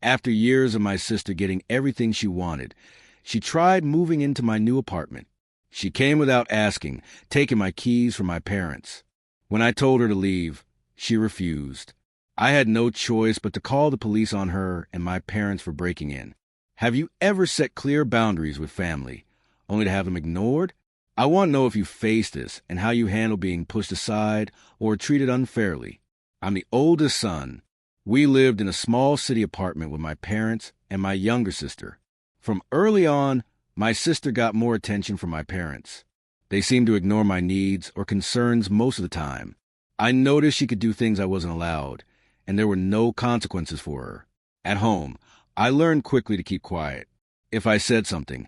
After years of my sister getting everything she wanted, she tried moving into my new apartment. She came without asking, taking my keys from my parents. When I told her to leave, she refused. I had no choice but to call the police on her and my parents for breaking in. Have you ever set clear boundaries with family, only to have them ignored? I want to know if you face this and how you handle being pushed aside or treated unfairly. I'm the oldest son. We lived in a small city apartment with my parents and my younger sister. From early on, my sister got more attention from my parents. They seemed to ignore my needs or concerns most of the time. I noticed she could do things I wasn't allowed, and there were no consequences for her. At home, I learned quickly to keep quiet. If I said something,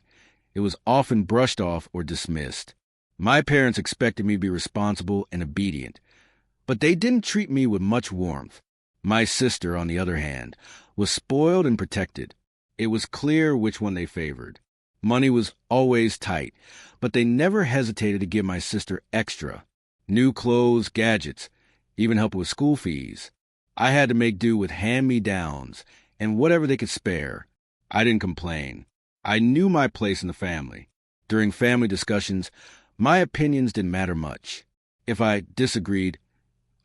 it was often brushed off or dismissed. My parents expected me to be responsible and obedient, but they didn't treat me with much warmth. My sister, on the other hand, was spoiled and protected. It was clear which one they favored. Money was always tight, but they never hesitated to give my sister extra. New clothes, gadgets, even help with school fees. I had to make do with hand-me-downs and whatever they could spare. I didn't complain. I knew my place in the family. During family discussions, my opinions didn't matter much. If I disagreed,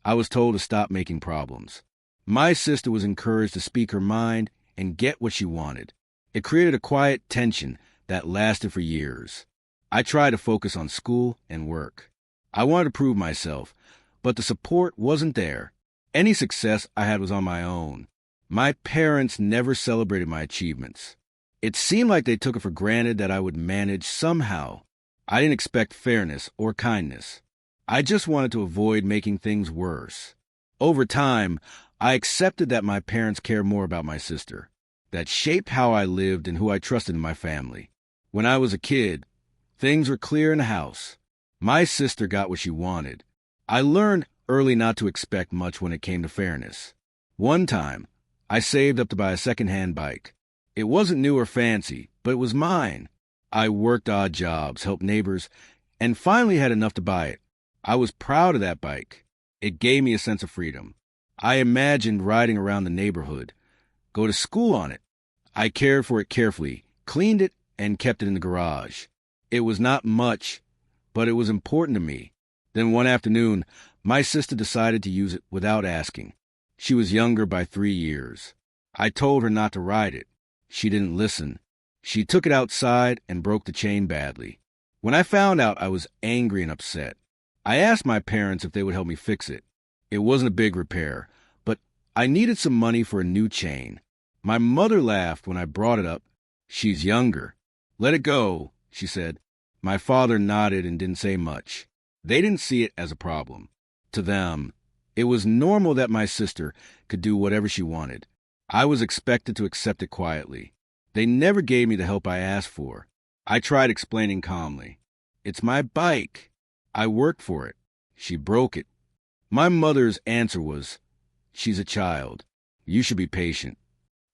I was told to stop making problems. My sister was encouraged to speak her mind and get what she wanted. It created a quiet tension that lasted for years. I tried to focus on school and work. I wanted to prove myself, but the support wasn't there. Any success I had was on my own. My parents never celebrated my achievements. It seemed like they took it for granted that I would manage somehow. I didn't expect fairness or kindness. I just wanted to avoid making things worse. Over time, I accepted that my parents cared more about my sister. That shaped how I lived and who I trusted in my family. When I was a kid, things were clear in the house. My sister got what she wanted. I learned early not to expect much when it came to fairness. One time, I saved up to buy a second-hand bike. It wasn't new or fancy, but it was mine. I worked odd jobs, helped neighbors, and finally had enough to buy it. I was proud of that bike. It gave me a sense of freedom. I imagined riding around the neighborhood, go to school on it. I cared for it carefully, cleaned it, and kept it in the garage. It was not much, but it was important to me. Then one afternoon, my sister decided to use it without asking. She was younger by 3 years. I told her not to ride it. She didn't listen. She took it outside and broke the chain badly. When I found out, I was angry and upset. I asked my parents if they would help me fix it. It wasn't a big repair, but I needed some money for a new chain. My mother laughed when I brought it up. She's younger. Let it go, she said. My father nodded and didn't say much. They didn't see it as a problem. To them, it was normal that my sister could do whatever she wanted. I was expected to accept it quietly. They never gave me the help I asked for. I tried explaining calmly. It's my bike. I worked for it. She broke it. My mother's answer was, she's a child. You should be patient.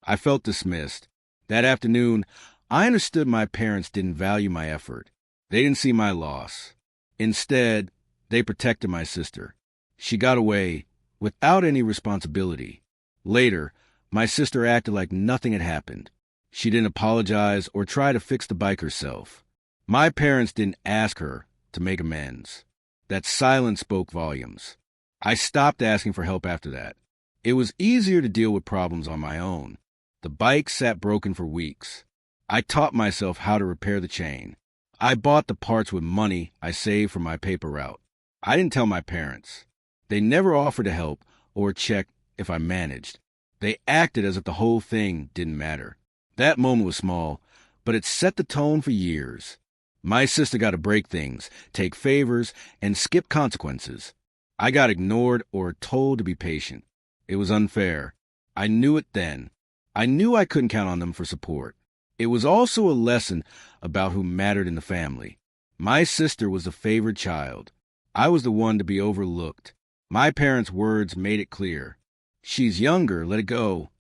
I felt dismissed. That afternoon, I understood my parents didn't value my effort. They didn't see my loss. Instead, they protected my sister. She got away without any responsibility. Later, my sister acted like nothing had happened. She didn't apologize or try to fix the bike herself. My parents didn't ask her to make amends. That silence spoke volumes. I stopped asking for help after that. It was easier to deal with problems on my own. The bike sat broken for weeks. I taught myself how to repair the chain. I bought the parts with money I saved from my paper route. I didn't tell my parents. They never offered to help or check if I managed. They acted as if the whole thing didn't matter. That moment was small, but it set the tone for years. My sister got to break things, take favors, and skip consequences. I got ignored or told to be patient. It was unfair. I knew it then. I knew I couldn't count on them for support. It was also a lesson about who mattered in the family. My sister was the favored child. I was the one to be overlooked. My parents' words made it clear. She's younger, let it go.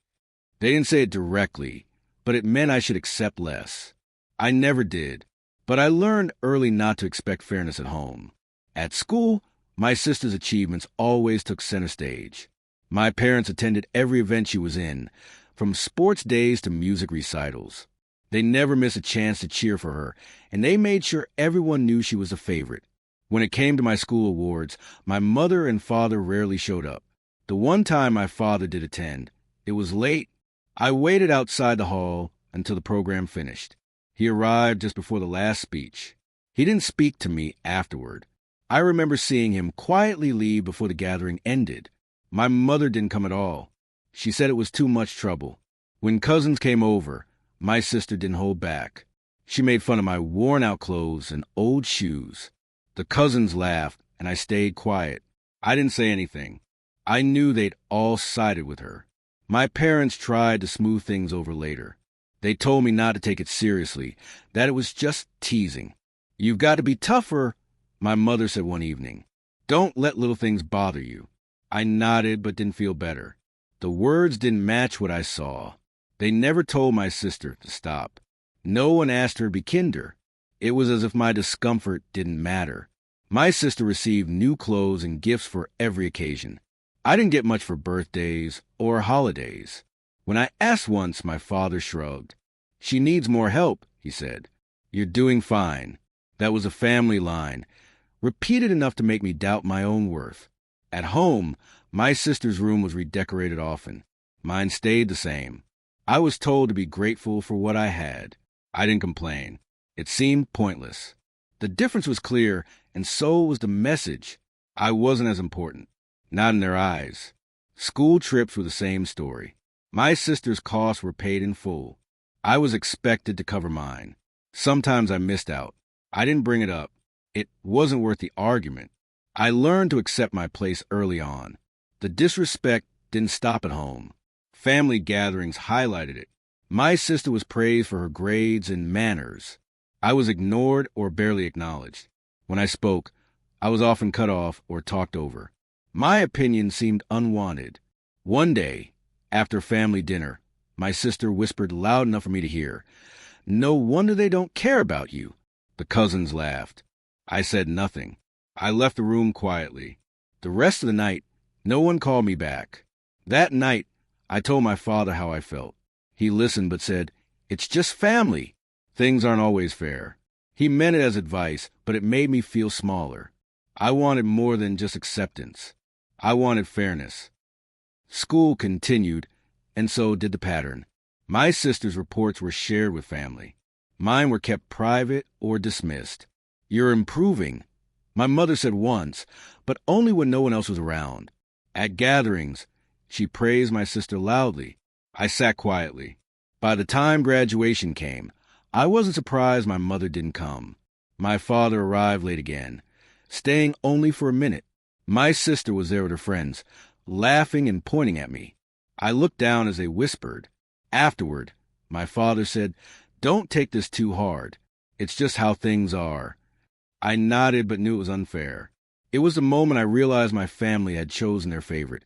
They didn't say it directly, but it meant I should accept less. I never did, but I learned early not to expect fairness at home. At school, my sister's achievements always took center stage. My parents attended every event she was in, from sports days to music recitals. They never missed a chance to cheer for her, and they made sure everyone knew she was a favorite. When it came to my school awards, my mother and father rarely showed up. The one time my father did attend, it was late. I waited outside the hall until the program finished. He arrived just before the last speech. He didn't speak to me afterward. I remember seeing him quietly leave before the gathering ended. My mother didn't come at all. She said it was too much trouble. When cousins came over, my sister didn't hold back. She made fun of my worn-out clothes and old shoes. The cousins laughed, and I stayed quiet. I didn't say anything. I knew they'd all sided with her. My parents tried to smooth things over later. They told me not to take it seriously, that it was just teasing. "You've got to be tougher," my mother said one evening. "Don't let little things bother you." I nodded but didn't feel better. The words didn't match what I saw. They never told my sister to stop. No one asked her to be kinder. It was as if my discomfort didn't matter. My sister received new clothes and gifts for every occasion. I didn't get much for birthdays or holidays. When I asked once, my father shrugged. "She needs more help," he said. "You're doing fine." That was a family line, repeated enough to make me doubt my own worth. At home, my sister's room was redecorated often. Mine stayed the same. I was told to be grateful for what I had. I didn't complain. It seemed pointless. The difference was clear, and so was the message. I wasn't as important. Not in their eyes. School trips were the same story. My sister's costs were paid in full. I was expected to cover mine. Sometimes I missed out. I didn't bring it up. It wasn't worth the argument. I learned to accept my place early on. The disrespect didn't stop at home. Family gatherings highlighted it. My sister was praised for her grades and manners. I was ignored or barely acknowledged. When I spoke, I was often cut off or talked over. My opinion seemed unwanted. One day, after family dinner, my sister whispered loud enough for me to hear, "No wonder they don't care about you." The cousins laughed. I said nothing. I left the room quietly. The rest of the night, no one called me back. That night, I told my father how I felt. He listened but said, "It's just family. Things aren't always fair." He meant it as advice, but it made me feel smaller. I wanted more than just acceptance. I wanted fairness. School continued, and so did the pattern. My sister's reports were shared with family. Mine were kept private or dismissed. "You're improving," my mother said once, but only when no one else was around. At gatherings, she praised my sister loudly. I sat quietly. By the time graduation came, I wasn't surprised my mother didn't come. My father arrived late again, staying only for a minute. My sister was there with her friends, laughing and pointing at me. I looked down as they whispered. Afterward, my father said, "Don't take this too hard. It's just how things are." I nodded but knew it was unfair. It was the moment I realized my family had chosen their favorite,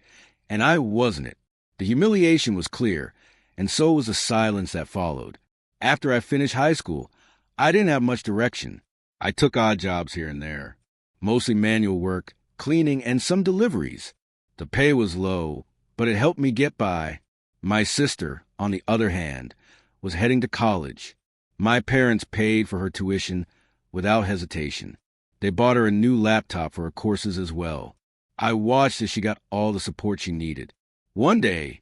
and I wasn't it. The humiliation was clear, and so was the silence that followed. After I finished high school, I didn't have much direction. I took odd jobs here and there, mostly manual work, cleaning, and some deliveries. The pay was low, but it helped me get by. My sister, on the other hand, was heading to college. My parents paid for her tuition without hesitation. They bought her a new laptop for her courses as well. I watched as she got all the support she needed. One day,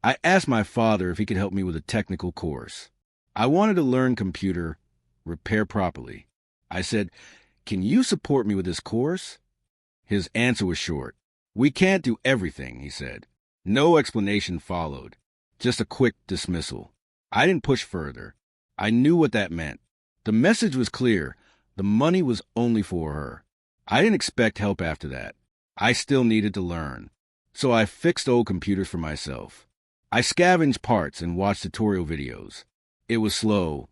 I asked my father if he could help me with a technical course. I wanted to learn computer repair properly. I said, "Can you support me with this course?" His answer was short. "We can't do everything," he said. No explanation followed, just a quick dismissal. I didn't push further. I knew what that meant. The message was clear. The money was only for her. I didn't expect help after that. I still needed to learn. So I fixed old computers for myself. I scavenged parts and watched tutorial videos. It was slow,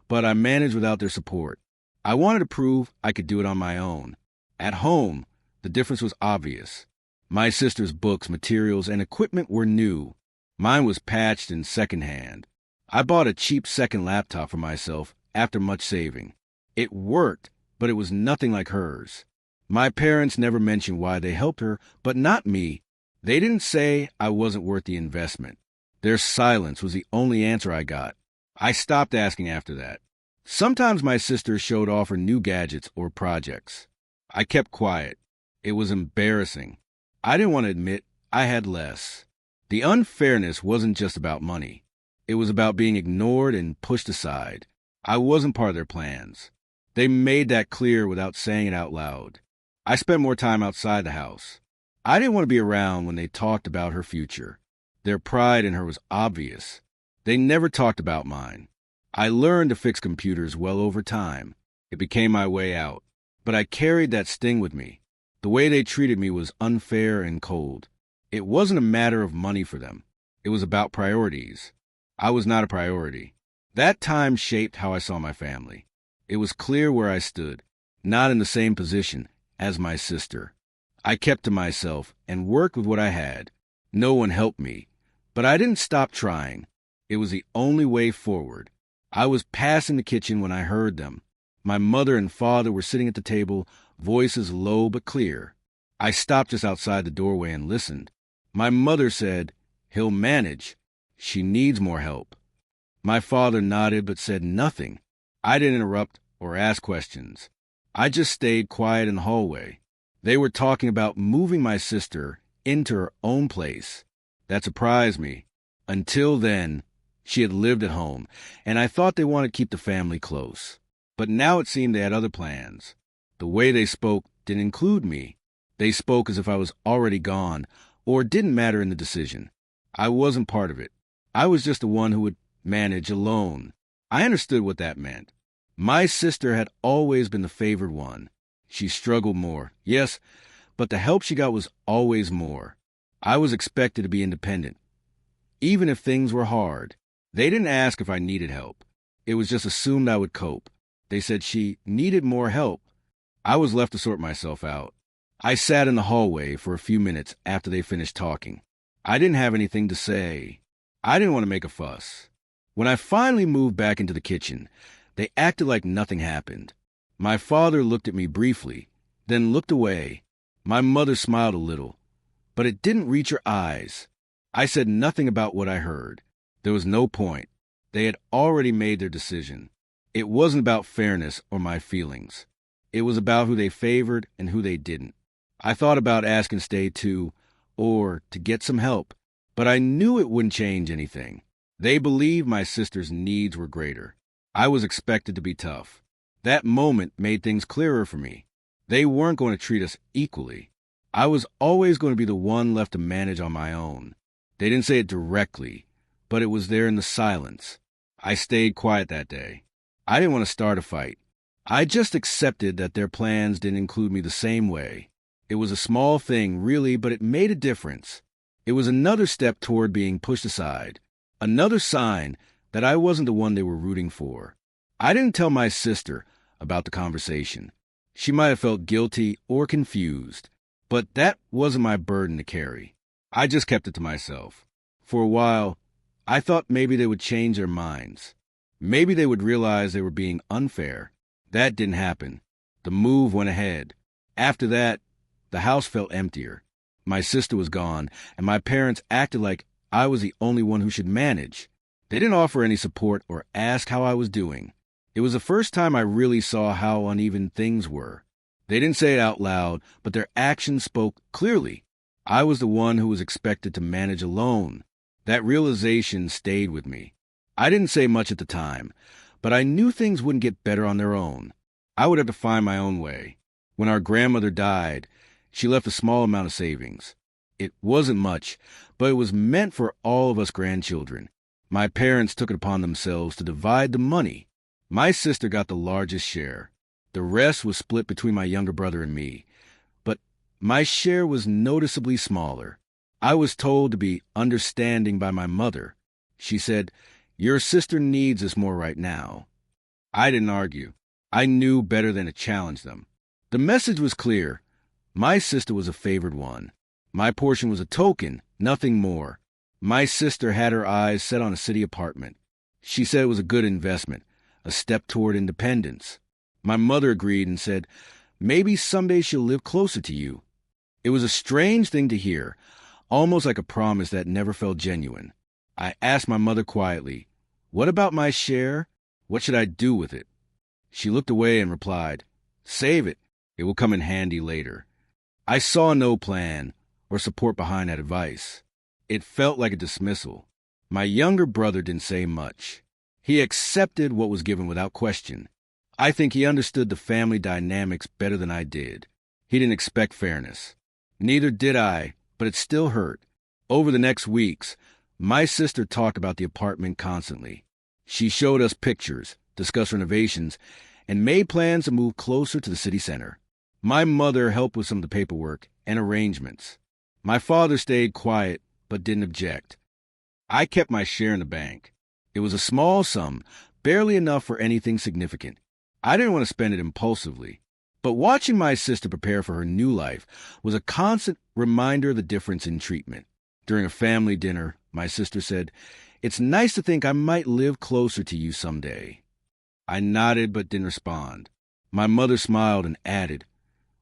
but I managed without their support. I wanted to prove I could do it on my own. At home, the difference was obvious. My sister's books, materials, and equipment were new. Mine was patched and secondhand. I bought a cheap second laptop for myself after much saving. It worked, but it was nothing like hers. My parents never mentioned why they helped her, but not me. They didn't say I wasn't worth the investment. Their silence was the only answer I got. I stopped asking after that. Sometimes my sister showed off her new gadgets or projects. I kept quiet. It was embarrassing. I didn't want to admit I had less. The unfairness wasn't just about money. It was about being ignored and pushed aside. I wasn't part of their plans. They made that clear without saying it out loud. I spent more time outside the house. I didn't want to be around when they talked about her future. Their pride in her was obvious. They never talked about mine. I learned to fix computers well over time. It became my way out. But I carried that sting with me. The way they treated me was unfair and cold. It wasn't a matter of money for them. It was about priorities. I was not a priority. That time shaped how I saw my family. It was clear where I stood, not in the same position as my sister. I kept to myself and worked with what I had. No one helped me, but I didn't stop trying. It was the only way forward. I was passing the kitchen when I heard them. My mother and father were sitting at the table, voices low but clear. I stopped just outside the doorway and listened. My mother said, "He'll manage. She needs more help." My father nodded but said nothing. I didn't interrupt or ask questions. I just stayed quiet in the hallway. They were talking about moving my sister into her own place. That surprised me. Until then, she had lived at home, and I thought they wanted to keep the family close. But now it seemed they had other plans. The way they spoke didn't include me. They spoke as if I was already gone, or didn't matter in the decision. I wasn't part of it. I was just the one who would manage alone. I understood what that meant. My sister had always been the favored one. She struggled more, yes, but the help she got was always more. I was expected to be independent, even if things were hard. They didn't ask if I needed help. It was just assumed I would cope. They said she needed more help. I was left to sort myself out. I sat in the hallway for a few minutes after they finished talking. I didn't have anything to say. I didn't want to make a fuss. When I finally moved back into the kitchen, they acted like nothing happened. My father looked at me briefly, then looked away. My mother smiled a little, but it didn't reach her eyes. I said nothing about what I heard. There was no point. They had already made their decision. It wasn't about fairness or my feelings. It was about who they favored and who they didn't. I thought about asking to stay too, or to get some help, but I knew it wouldn't change anything. They believed my sister's needs were greater. I was expected to be tough. That moment made things clearer for me. They weren't going to treat us equally. I was always going to be the one left to manage on my own. They didn't say it directly, but it was there in the silence. I stayed quiet that day. I didn't want to start a fight. I just accepted that their plans didn't include me the same way. It was a small thing, really, but it made a difference. It was another step toward being pushed aside. Another sign that I wasn't the one they were rooting for. I didn't tell my sister about the conversation. She might have felt guilty or confused, but that wasn't my burden to carry. I just kept it to myself. For a while, I thought maybe they would change their minds. Maybe they would realize they were being unfair. That didn't happen. The move went ahead. After that, the house felt emptier. My sister was gone, and my parents acted like I was the only one who should manage. They didn't offer any support or ask how I was doing. It was the first time I really saw how uneven things were. They didn't say it out loud, but their actions spoke clearly. I was the one who was expected to manage alone. That realization stayed with me. I didn't say much at the time, but I knew things wouldn't get better on their own. I would have to find my own way. When our grandmother died, she left a small amount of savings. It wasn't much, but it was meant for all of us grandchildren. My parents took it upon themselves to divide the money. My sister got the largest share. The rest was split between my younger brother and me. But my share was noticeably smaller. I was told to be understanding by my mother. She said, "Your sister needs us more right now." I didn't argue. I knew better than to challenge them. The message was clear. My sister was a favored one. My portion was a token, nothing more. My sister had her eyes set on a city apartment. She said it was a good investment, a step toward independence. My mother agreed and said, "Maybe someday she'll live closer to you." It was a strange thing to hear, almost like a promise that never felt genuine. I asked my mother quietly, "What about my share? What should I do with it?" She looked away and replied, "Save it. It will come in handy later." I saw no plan or support behind that advice. It felt like a dismissal. My younger brother didn't say much. He accepted what was given without question. I think he understood the family dynamics better than I did. He didn't expect fairness. Neither did I, but it still hurt. Over the next weeks, my sister talked about the apartment constantly. She showed us pictures, discussed renovations, and made plans to move closer to the city center. My mother helped with some of the paperwork and arrangements. My father stayed quiet but didn't object. I kept my share in the bank. It was a small sum, barely enough for anything significant. I didn't want to spend it impulsively. But watching my sister prepare for her new life was a constant reminder of the difference in treatment. During a family dinner, my sister said, "It's nice to think I might live closer to you someday." I nodded but didn't respond. My mother smiled and added,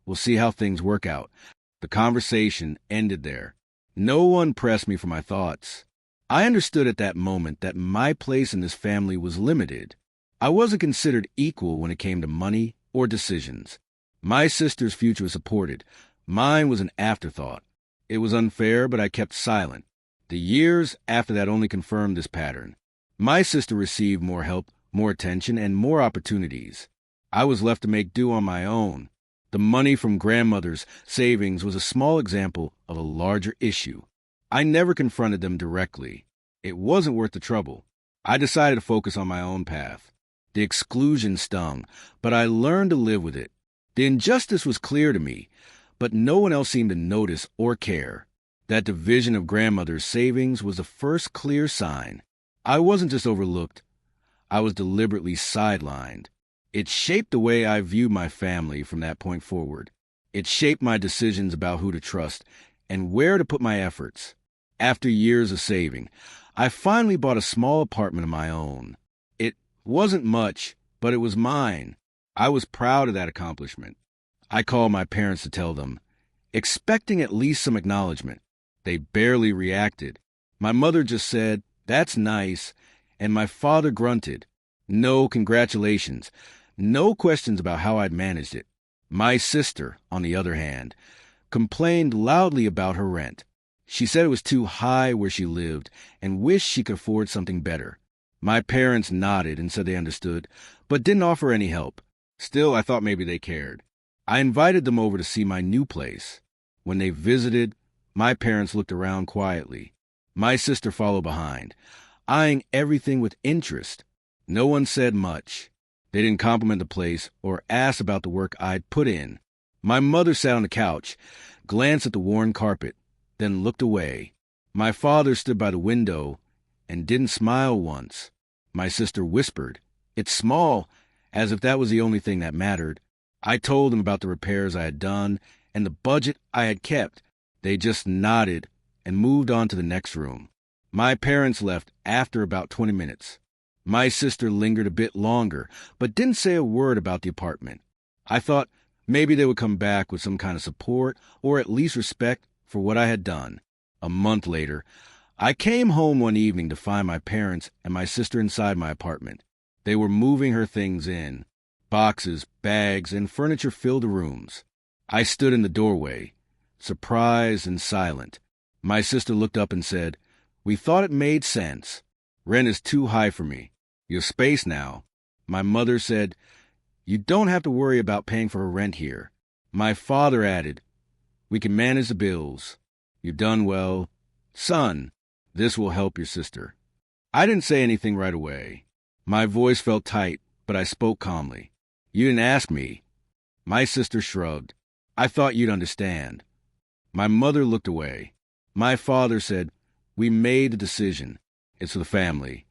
"We'll see how things work out." The conversation ended there. No one pressed me for my thoughts. I understood at that moment that my place in this family was limited. I wasn't considered equal when it came to money or decisions. My sister's future was supported. Mine was an afterthought. It was unfair, but I kept silent. The years after that only confirmed this pattern. My sister received more help, more attention, and more opportunities. I was left to make do on my own. The money from grandmother's savings was a small example of a larger issue. I never confronted them directly. It wasn't worth the trouble. I decided to focus on my own path. The exclusion stung, but I learned to live with it. The injustice was clear to me, but no one else seemed to notice or care. That division of grandmother's savings was the first clear sign. I wasn't just overlooked. I was deliberately sidelined. It shaped the way I viewed my family from that point forward. It shaped my decisions about who to trust and where to put my efforts. After years of saving, I finally bought a small apartment of my own. It wasn't much, but it was mine. I was proud of that accomplishment. I called my parents to tell them, expecting at least some acknowledgement. They barely reacted. My mother just said, "That's nice," and my father grunted. No congratulations. No questions about how I'd managed it. My sister, on the other hand, complained loudly about her rent. She said it was too high where she lived and wished she could afford something better. My parents nodded and said they understood, but didn't offer any help. Still, I thought maybe they cared. I invited them over to see my new place. When they visited, my parents looked around quietly. My sister followed behind, eyeing everything with interest. No one said much. They didn't compliment the place or ask about the work I'd put in. My mother sat on the couch, glanced at the worn carpet, then looked away. My father stood by the window and didn't smile once. My sister whispered, "It's small," as if that was the only thing that mattered. I told them about the repairs I had done and the budget I had kept. They just nodded and moved on to the next room. My parents left after about 20 minutes. My sister lingered a bit longer, but didn't say a word about the apartment. I thought maybe they would come back with some kind of support or at least respect for what I had done. A month later, I came home one evening to find my parents and my sister inside my apartment. They were moving her things in. Boxes, bags, and furniture filled the rooms. I stood in the doorway, surprised and silent. My sister looked up and said, "We thought it made sense. Rent is too high for me. You have space now." My mother said, "You don't have to worry about paying for her rent here." My father added, "We can manage the bills. You've done well. Son, this will help your sister." I didn't say anything right away. My voice felt tight, but I spoke calmly. "You didn't ask me." My sister shrugged. "I thought you'd understand." My mother looked away. My father said, "We made a decision. It's for the family."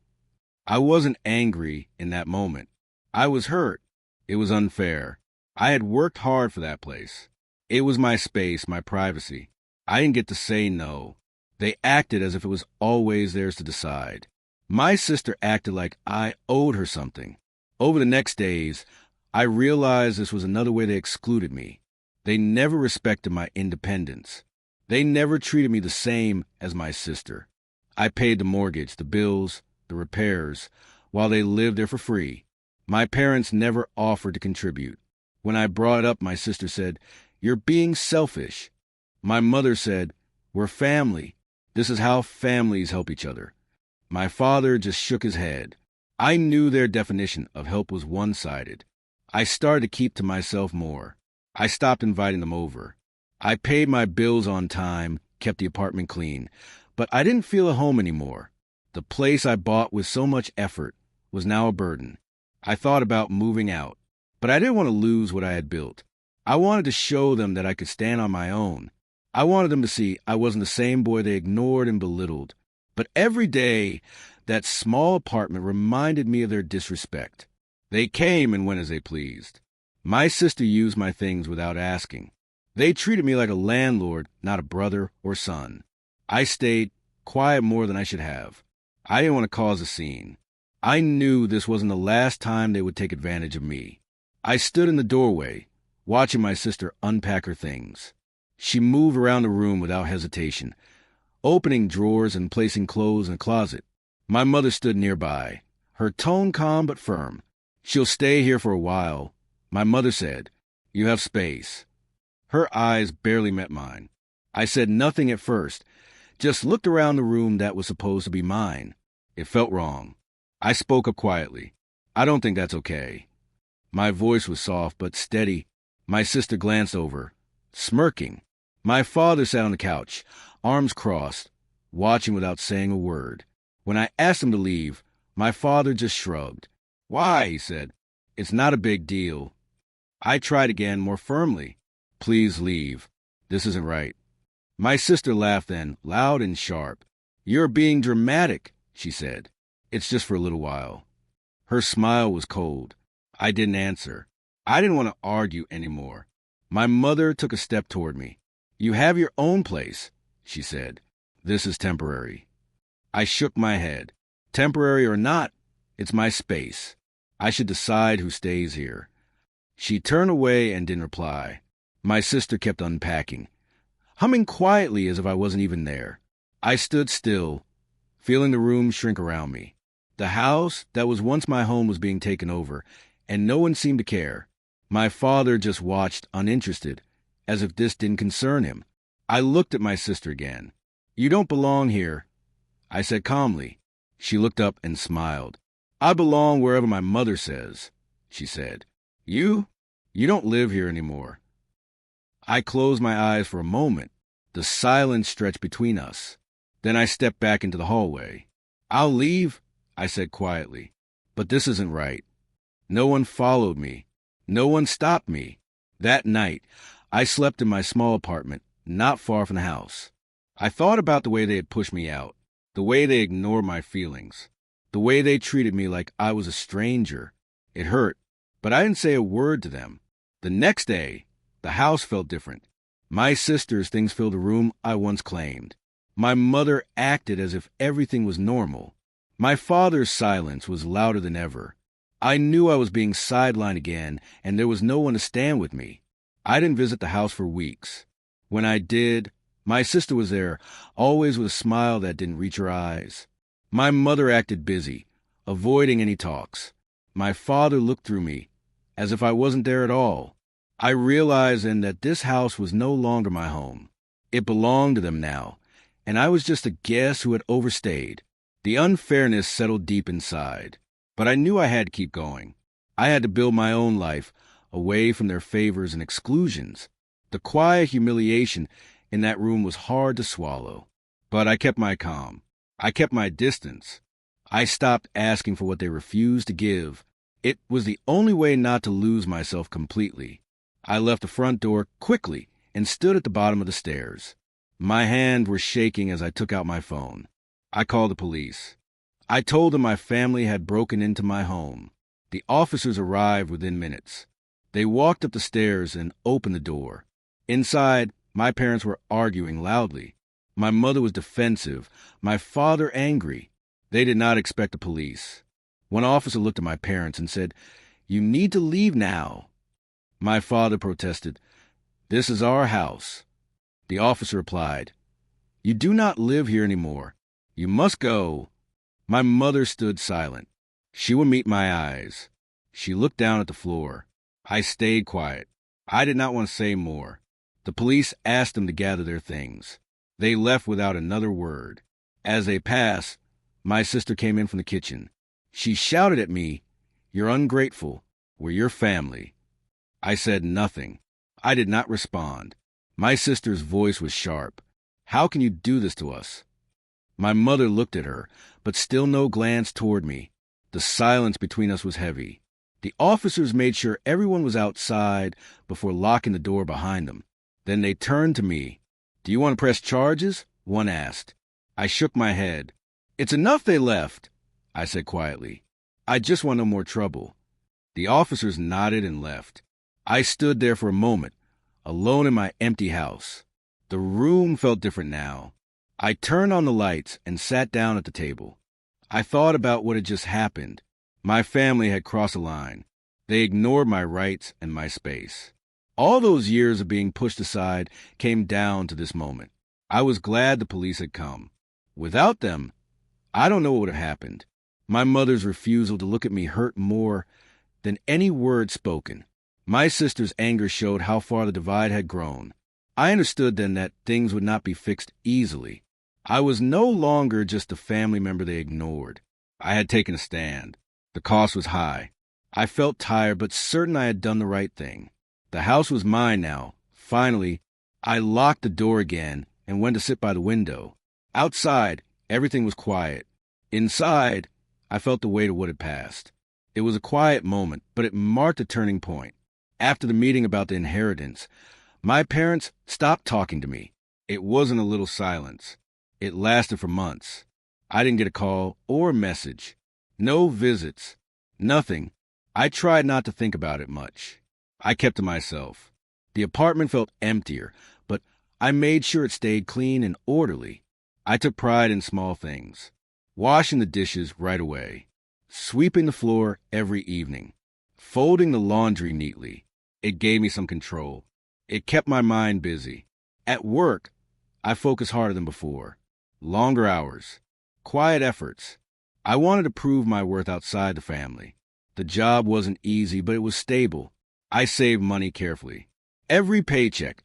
I wasn't angry in that moment. I was hurt. It was unfair. I had worked hard for that place. It was my space, my privacy. I didn't get to say no. They acted as if it was always theirs to decide. My sister acted like I owed her something. Over the next days, I realized this was another way they excluded me. They never respected my independence. They never treated me the same as my sister. I paid the mortgage, the bills, the repairs, while they lived there for free. My parents never offered to contribute. When I brought it up, my sister said, "You're being selfish." My mother said, "We're family. This is how families help each other." My father just shook his head. I knew their definition of help was one-sided. I started to keep to myself more. I stopped inviting them over. I paid my bills on time, kept the apartment clean, but I didn't feel at home anymore. The place I bought with so much effort was now a burden. I thought about moving out, but I didn't want to lose what I had built. I wanted to show them that I could stand on my own. I wanted them to see I wasn't the same boy they ignored and belittled. But every day, that small apartment reminded me of their disrespect. They came and went as they pleased. My sister used my things without asking. They treated me like a landlord, not a brother or son. I stayed quiet more than I should have. I didn't want to cause a scene. I knew this wasn't the last time they would take advantage of me. I stood in the doorway, watching my sister unpack her things. She moved around the room without hesitation, opening drawers and placing clothes in a closet. My mother stood nearby, her tone calm but firm. "She'll stay here for a while," my mother said. "You have space." Her eyes barely met mine. I said nothing at first, just looked around the room that was supposed to be mine. It felt wrong. I spoke up quietly. "I don't think that's okay." My voice was soft but steady. My sister glanced over, smirking. My father sat on the couch, arms crossed, watching without saying a word. When I asked him to leave, my father just shrugged. "Why?" he said. "It's not a big deal." I tried again, more firmly. "Please leave. This isn't right." My sister laughed then, loud and sharp. "You're being dramatic," she said. "It's just for a little while." Her smile was cold. I didn't answer. I didn't want to argue anymore. My mother took a step toward me. "You have your own place," she said. "This is temporary." I shook my head. Temporary or not, it's my space. I should decide who stays here. She turned away and didn't reply. My sister kept unpacking, humming quietly as if I wasn't even there. I stood still, feeling the room shrink around me. The house that was once my home was being taken over, and no one seemed to care. My father just watched, uninterested, as if this didn't concern him. I looked at my sister again. "You don't belong here," I said calmly. She looked up and smiled. "I belong wherever my mother says," she said. You don't live here anymore." I closed my eyes for a moment. The silence stretched between us. Then I stepped back into the hallway. "I'll leave," I said quietly, "but this isn't right." No one followed me. No one stopped me. That night, I slept in my small apartment, not far from the house. I thought about the way they had pushed me out, the way they ignored my feelings, the way they treated me like I was a stranger. It hurt, but I didn't say a word to them. The next day, the house felt different. My sister's things filled the room I once claimed. My mother acted as if everything was normal. My father's silence was louder than ever. I knew I was being sidelined again, and there was no one to stand with me. I didn't visit the house for weeks. When I did, my sister was there, always with a smile that didn't reach her eyes. My mother acted busy, avoiding any talks. My father looked through me, as if I wasn't there at all. I realized then that this house was no longer my home. It belonged to them now, and I was just a guest who had overstayed. The unfairness settled deep inside, but I knew I had to keep going. I had to build my own life, away from their favors and exclusions. The quiet humiliation in that room was hard to swallow, but I kept my calm. I kept my distance. I stopped asking for what they refused to give. It was the only way not to lose myself completely. I left the front door quickly and stood at the bottom of the stairs. My hands were shaking as I took out my phone. I called the police. I told them my family had broken into my home. The officers arrived within minutes. They walked up the stairs and opened the door. Inside, my parents were arguing loudly. My mother was defensive, my father angry. They did not expect the police. One officer looked at my parents and said, "You need to leave now." My father protested, "This is our house." The officer replied, "You do not live here anymore. You must go." My mother stood silent. She would meet my eyes. She looked down at the floor. I stayed quiet. I did not want to say more. The police asked them to gather their things. They left without another word. As they passed, my sister came in from the kitchen. She shouted at me, "You're ungrateful. We're your family." I said nothing. I did not respond. My sister's voice was sharp. "How can you do this to us?" My mother looked at her, but still no glance toward me. The silence between us was heavy. The officers made sure everyone was outside before locking the door behind them. Then they turned to me. "Do you want to press charges?" one asked. I shook my head. "It's enough they left," I said quietly. "I just want no more trouble." The officers nodded and left. I stood there for a moment, alone in my empty house. The room felt different now. I turned on the lights and sat down at the table. I thought about what had just happened. My family had crossed a line. They ignored my rights and my space. All those years of being pushed aside came down to this moment. I was glad the police had come. Without them, I don't know what would have happened. My mother's refusal to look at me hurt more than any word spoken. My sister's anger showed how far the divide had grown. I understood then that things would not be fixed easily. I was no longer just a family member they ignored. I had taken a stand. The cost was high. I felt tired, but certain I had done the right thing. The house was mine now. Finally, I locked the door again and went to sit by the window. Outside, everything was quiet. Inside, I felt the weight of what had passed. It was a quiet moment, but it marked a turning point. After the meeting about the inheritance, my parents stopped talking to me. It wasn't a little silence. It lasted for months. I didn't get a call or a message. No visits. Nothing. I tried not to think about it much. I kept to myself. The apartment felt emptier, but I made sure it stayed clean and orderly. I took pride in small things. Washing the dishes right away. Sweeping the floor every evening. Folding the laundry neatly. It gave me some control. It kept my mind busy. At work, I focused harder than before. Longer hours. Quiet efforts. I wanted to prove my worth outside the family. The job wasn't easy, but it was stable. I saved money carefully. Every paycheck,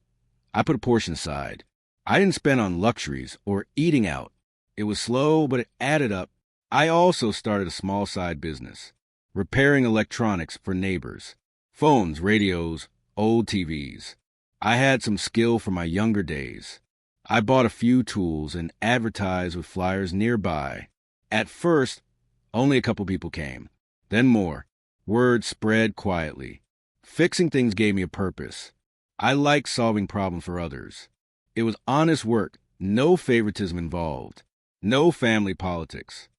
I put a portion aside. I didn't spend on luxuries or eating out. It was slow, but it added up. I also started a small side business, repairing electronics for neighbors. Phones, radios, old TVs. I had some skill from my younger days. I bought a few tools and advertised with flyers nearby. At first, only a couple people came. Then more. Word spread quietly. Fixing things gave me a purpose. I liked solving problems for others. It was honest work, no favoritism involved, no family politics.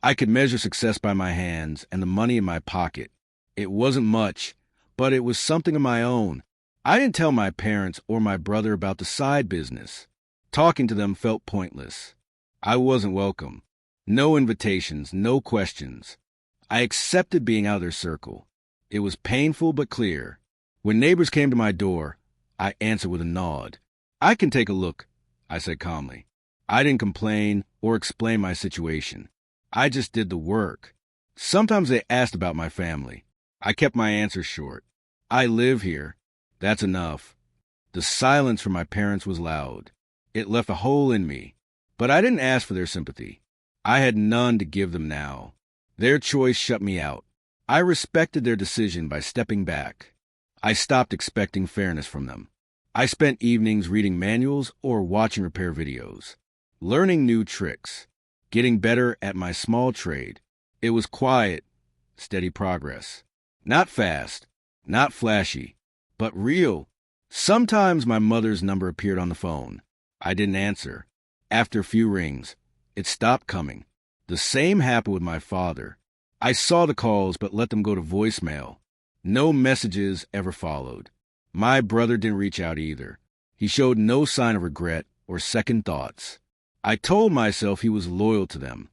I could measure success by my hands and the money in my pocket. It wasn't much, but it was something of my own. I didn't tell my parents or my brother about the side business. Talking to them felt pointless. I wasn't welcome. No invitations, no questions. I accepted being out of their circle. It was painful but clear. When neighbors came to my door, I answered with a nod. "I can take a look," I said calmly. I didn't complain or explain my situation. I just did the work. Sometimes they asked about my family. I kept my answers short. "I live here. That's enough." The silence from my parents was loud. It left a hole in me. But I didn't ask for their sympathy. I had none to give them now. Their choice shut me out. I respected their decision by stepping back. I stopped expecting fairness from them. I spent evenings reading manuals or watching repair videos, learning new tricks, getting better at my small trade. It was quiet, steady progress. Not fast, not flashy, but real. Sometimes my mother's number appeared on the phone. I didn't answer. After a few rings, it stopped coming. The same happened with my father. I saw the calls but let them go to voicemail. No messages ever followed. My brother didn't reach out either. He showed no sign of regret or second thoughts. I told myself he was loyal to them,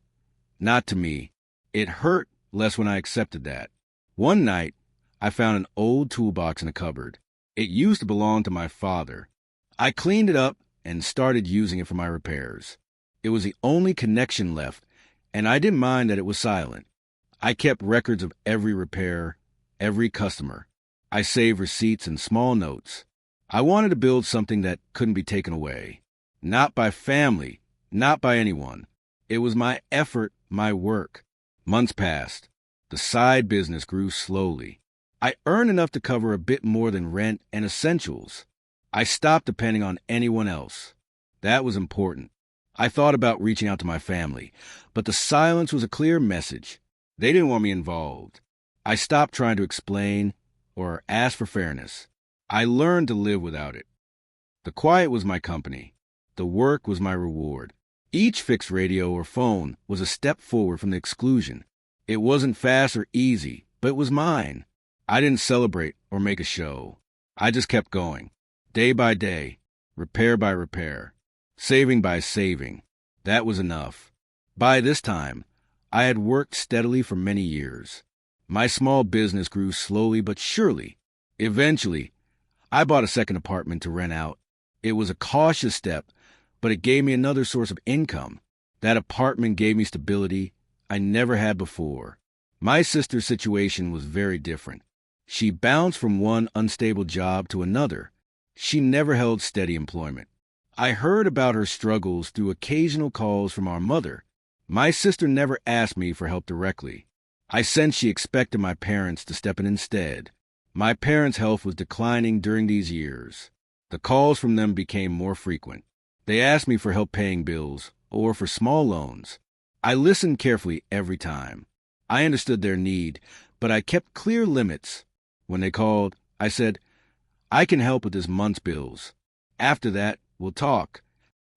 not to me. It hurt less when I accepted that. One night, I found an old toolbox in a cupboard. It used to belong to my father. I cleaned it up and started using it for my repairs. It was the only connection left, and I didn't mind that it was silent. I kept records of every repair, every customer. I saved receipts and small notes. I wanted to build something that couldn't be taken away. Not by family, not by anyone. It was my effort, my work. Months passed. The side business grew slowly. I earned enough to cover a bit more than rent and essentials. I stopped depending on anyone else. That was important. I thought about reaching out to my family, but the silence was a clear message. They didn't want me involved. I stopped trying to explain or ask for fairness. I learned to live without it. The quiet was my company. The work was my reward. Each fixed radio or phone was a step forward from the exclusion. It wasn't fast or easy, but it was mine. I didn't celebrate or make a show. I just kept going, day by day, repair by repair, saving by saving. That was enough. By this time, I had worked steadily for many years. My small business grew slowly but surely. Eventually, I bought a second apartment to rent out. It was a cautious step, but it gave me another source of income. That apartment gave me stability I never had before. My sister's situation was very different. She bounced from one unstable job to another. She never held steady employment. I heard about her struggles through occasional calls from our mother. My sister never asked me for help directly. I sensed she expected my parents to step in instead. My parents' health was declining during these years. The calls from them became more frequent. They asked me for help paying bills or for small loans. I listened carefully every time. I understood their need, but I kept clear limits. When they called, I said, "I can help with this month's bills. After that, we'll talk."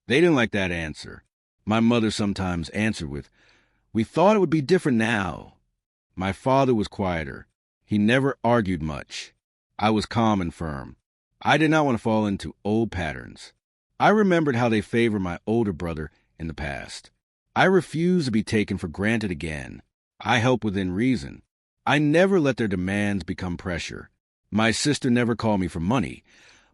They didn't like that answer. My mother sometimes answered with, "We thought it would be different now." My father was quieter. He never argued much. I was calm and firm. I did not want to fall into old patterns. I remembered how they favored my older brother in the past. I refused to be taken for granted again. I helped within reason. I never let their demands become pressure. My sister never called me for money,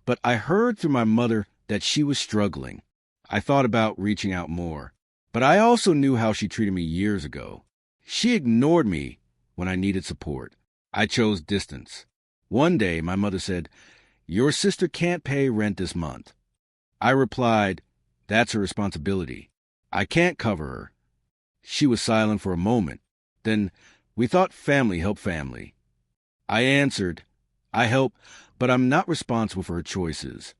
but I heard through my mother that she was struggling. I thought about reaching out more, but I also knew how she treated me years ago. She ignored me when I needed support. I chose distance. One day, my mother said, "Your sister can't pay rent this month." I replied, "That's her responsibility. I can't cover her." She was silent for a moment. Then, "We thought family helped family." I answered, "I help, but I'm not responsible for her choices."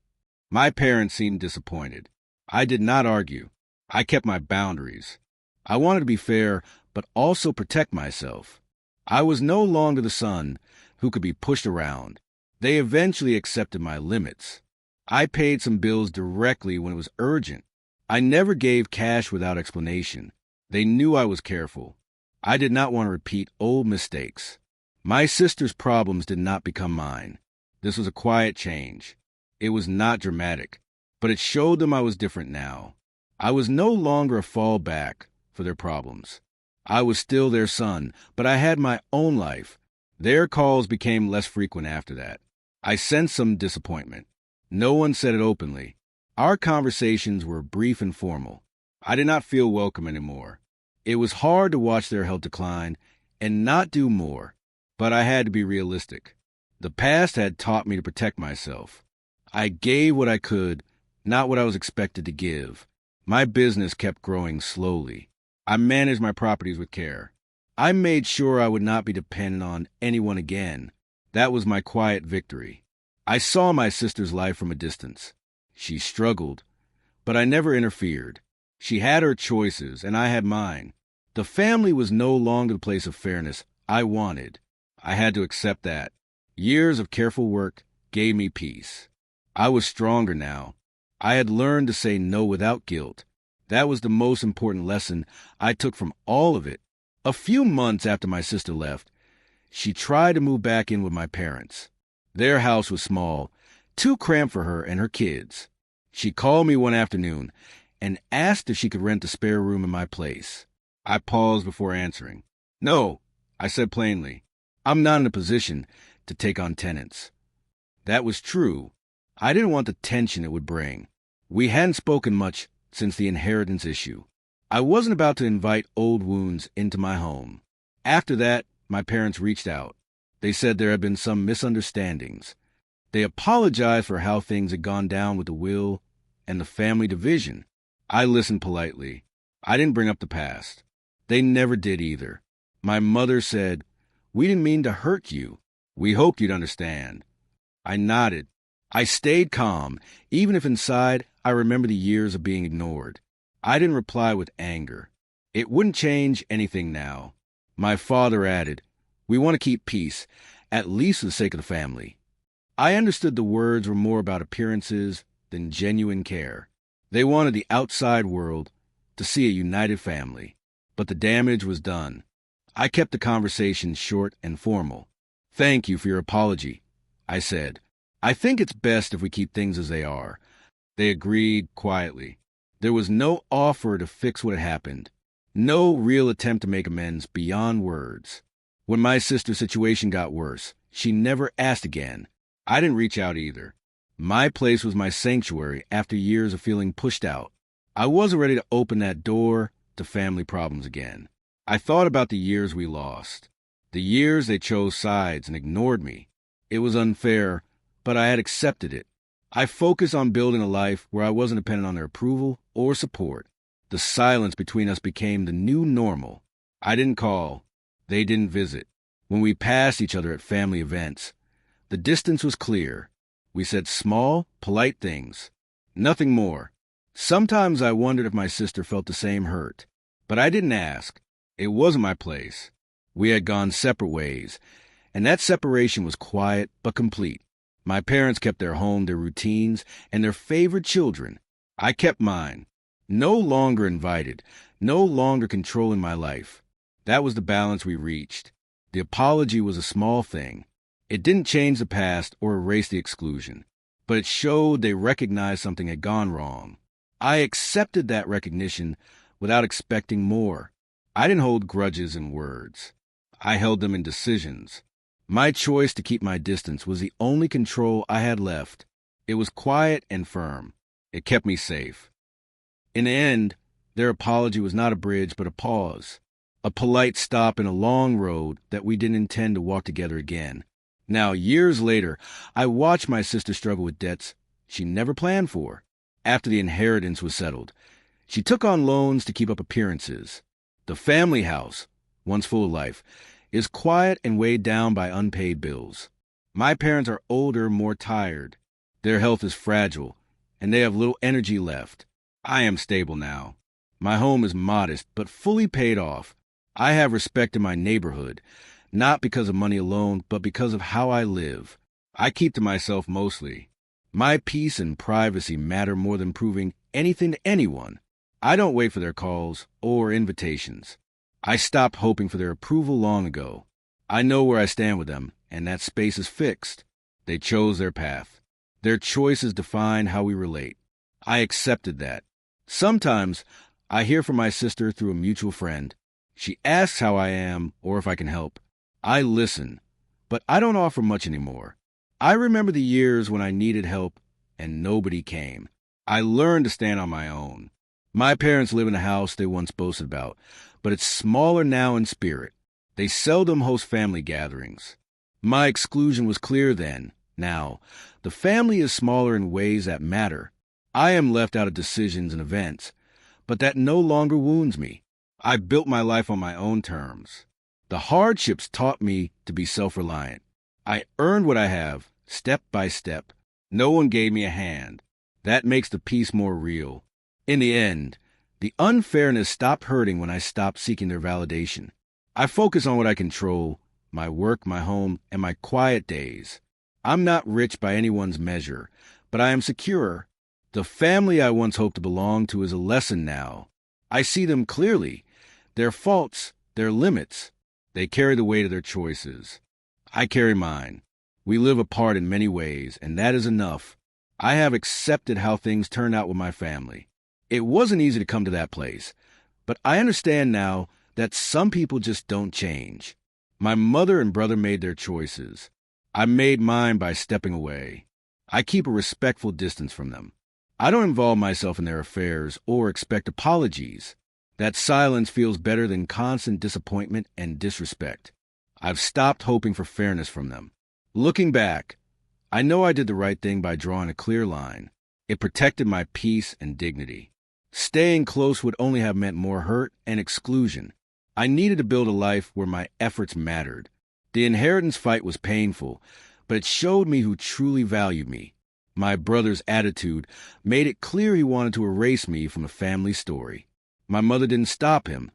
My parents seemed disappointed. I did not argue. I kept my boundaries. I wanted to be fair, but also protect myself. I was no longer the son who could be pushed around. They eventually accepted my limits. I paid some bills directly when it was urgent. I never gave cash without explanation. They knew I was careful. I did not want to repeat old mistakes. My sister's problems did not become mine. This was a quiet change. It was not dramatic, but it showed them I was different now. I was no longer a fallback for their problems. I was still their son, but I had my own life. Their calls became less frequent after that. I sensed some disappointment. No one said it openly. Our conversations were brief and formal. I did not feel welcome anymore. It was hard to watch their health decline and not do more, but I had to be realistic. The past had taught me to protect myself. I gave what I could, not what I was expected to give. My business kept growing slowly. I managed my properties with care. I made sure I would not be dependent on anyone again. That was my quiet victory. I saw my sister's life from a distance. She struggled, but I never interfered. She had her choices, and I had mine. The family was no longer the place of fairness I wanted. I had to accept that. Years of careful work gave me peace. I was stronger now. I had learned to say no without guilt. That was the most important lesson I took from all of it. A few months after my sister left, she tried to move back in with my parents. Their house was small, too cramped for her and her kids. She called me one afternoon and asked if she could rent a spare room in my place. I paused before answering. "No," I said plainly. "I'm not in a position to take on tenants." That was true. I didn't want the tension it would bring. We hadn't spoken much since the inheritance issue. I wasn't about to invite old wounds into my home. After that, my parents reached out. They said there had been some misunderstandings. They apologized for how things had gone down with the will and the family division. I listened politely. I didn't bring up the past. They never did either. My mother said, "We didn't mean to hurt you. We hoped you'd understand." I nodded. I stayed calm, even if inside I remember the years of being ignored. I didn't reply with anger. It wouldn't change anything now. My father added, "We want to keep peace, at least for the sake of the family." I understood the words were more about appearances than genuine care. They wanted the outside world to see a united family, but the damage was done. I kept the conversation short and formal. "Thank you for your apology," I said. "I think it's best if we keep things as they are." They agreed quietly. There was no offer to fix what had happened, no real attempt to make amends beyond words. When my sister's situation got worse, she never asked again. I didn't reach out either. My place was my sanctuary after years of feeling pushed out. I wasn't ready to open that door to family problems again. I thought about the years we lost, the years they chose sides and ignored me. It was unfair, but I had accepted it. I focused on building a life where I wasn't dependent on their approval or support. The silence between us became the new normal. I didn't call. They didn't visit. When we passed each other at family events, the distance was clear. We said small, polite things. Nothing more. Sometimes I wondered if my sister felt the same hurt. But I didn't ask. It wasn't my place. We had gone separate ways, and that separation was quiet but complete. My parents kept their home, their routines, and their favorite children. I kept mine. No longer invited, no longer controlling my life. That was the balance we reached. The apology was a small thing. It didn't change the past or erase the exclusion, but it showed they recognized something had gone wrong. I accepted that recognition without expecting more. I didn't hold grudges in words. I held them in decisions. My choice to keep my distance was the only control I had left. It was quiet and firm. It kept me safe. In the end, their apology was not a bridge but a pause, a polite stop in a long road that we didn't intend to walk together again. Now, years later, I watched my sister struggle with debts she never planned for. After the inheritance was settled, she took on loans to keep up appearances. The family house, once full of life, is quiet and weighed down by unpaid bills. My parents are older, more tired. Their health is fragile, and they have little energy left. I am stable now. My home is modest, but fully paid off. I have respect in my neighborhood, not because of money alone, but because of how I live. I keep to myself mostly. My peace and privacy matter more than proving anything to anyone. I don't wait for their calls or invitations. I stopped hoping for their approval long ago. I know where I stand with them, and that space is fixed. They chose their path. Their choices define how we relate. I accepted that. Sometimes I hear from my sister through a mutual friend. She asks how I am or if I can help. I listen, but I don't offer much anymore. I remember the years when I needed help and nobody came. I learned to stand on my own. My parents live in a house they once boasted about, but it's smaller now in spirit. They seldom host family gatherings. My exclusion was clear then. Now, the family is smaller in ways that matter. I am left out of decisions and events, but that no longer wounds me. I built my life on my own terms. The hardships taught me to be self-reliant. I earned what I have, step by step. No one gave me a hand. That makes the peace more real. In the end, the unfairness stopped hurting when I stopped seeking their validation. I focus on what I control, my work, my home, and my quiet days. I'm not rich by anyone's measure, but I am secure. The family I once hoped to belong to is a lesson now. I see them clearly. Their faults, their limits. They carry the weight of their choices. I carry mine. We live apart in many ways, and that is enough. I have accepted how things turned out with my family. It wasn't easy to come to that place, but I understand now that some people just don't change. My mother and brother made their choices. I made mine by stepping away. I keep a respectful distance from them. I don't involve myself in their affairs or expect apologies. That silence feels better than constant disappointment and disrespect. I've stopped hoping for fairness from them. Looking back, I know I did the right thing by drawing a clear line. It protected my peace and dignity. Staying close would only have meant more hurt and exclusion. I needed to build a life where my efforts mattered. The inheritance fight was painful, but it showed me who truly valued me. My brother's attitude made it clear he wanted to erase me from the family story. My mother didn't stop him,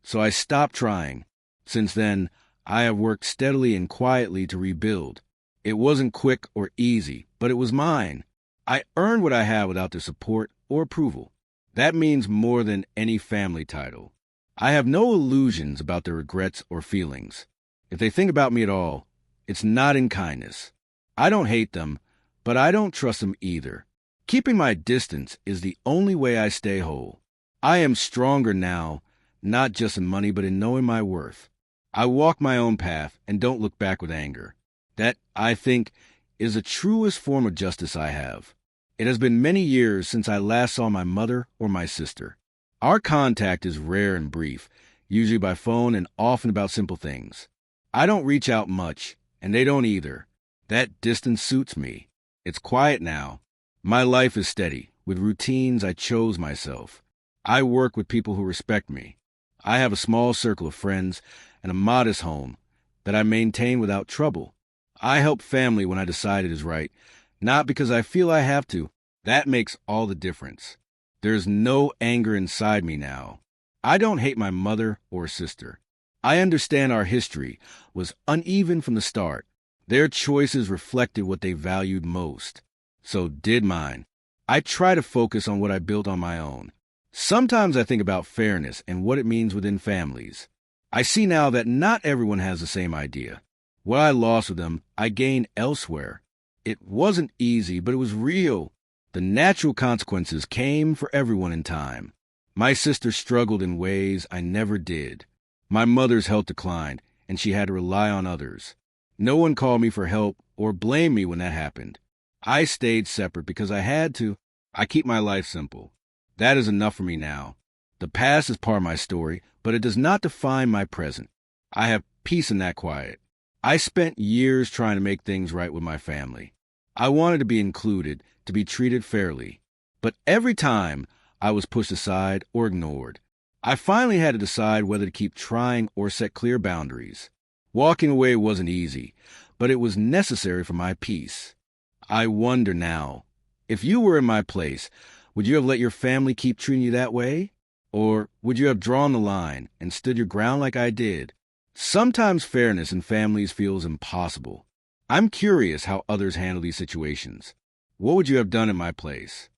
so I stopped trying. Since then, I have worked steadily and quietly to rebuild. It wasn't quick or easy, but it was mine. I earned what I have without their support or approval. That means more than any family title. I have no illusions about their regrets or feelings. If they think about me at all, it's not in kindness. I don't hate them, but I don't trust them either. Keeping my distance is the only way I stay whole. I am stronger now, not just in money, but in knowing my worth. I walk my own path and don't look back with anger. That, I think, is the truest form of justice I have. It has been many years since I last saw my mother or my sister. Our contact is rare and brief, usually by phone and often about simple things. I don't reach out much, and they don't either. That distance suits me. It's quiet now. My life is steady, with routines I chose myself. I work with people who respect me. I have a small circle of friends and a modest home that I maintain without trouble. I help family when I decide it is right, not because I feel I have to. That makes all the difference. There's no anger inside me now. I don't hate my mother or sister. I understand our history was uneven from the start. Their choices reflected what they valued most. So did mine. I try to focus on what I built on my own. Sometimes I think about fairness and what it means within families. I see now that not everyone has the same idea. What I lost with them, I gained elsewhere. It wasn't easy, but it was real. The natural consequences came for everyone in time. My sister struggled in ways I never did. My mother's health declined, and she had to rely on others. No one called me for help or blamed me when that happened. I stayed separate because I had to. I keep my life simple. That is enough for me now. The past is part of my story, but it does not define my present. I have peace in that quiet. I spent years trying to make things right with my family. I wanted to be included, to be treated fairly. But every time, I was pushed aside or ignored. I finally had to decide whether to keep trying or set clear boundaries. Walking away wasn't easy, but it was necessary for my peace. I wonder now, if you were in my place, would you have let your family keep treating you that way? Or would you have drawn the line and stood your ground like I did? Sometimes fairness in families feels impossible. I'm curious how others handle these situations. What would you have done in my place?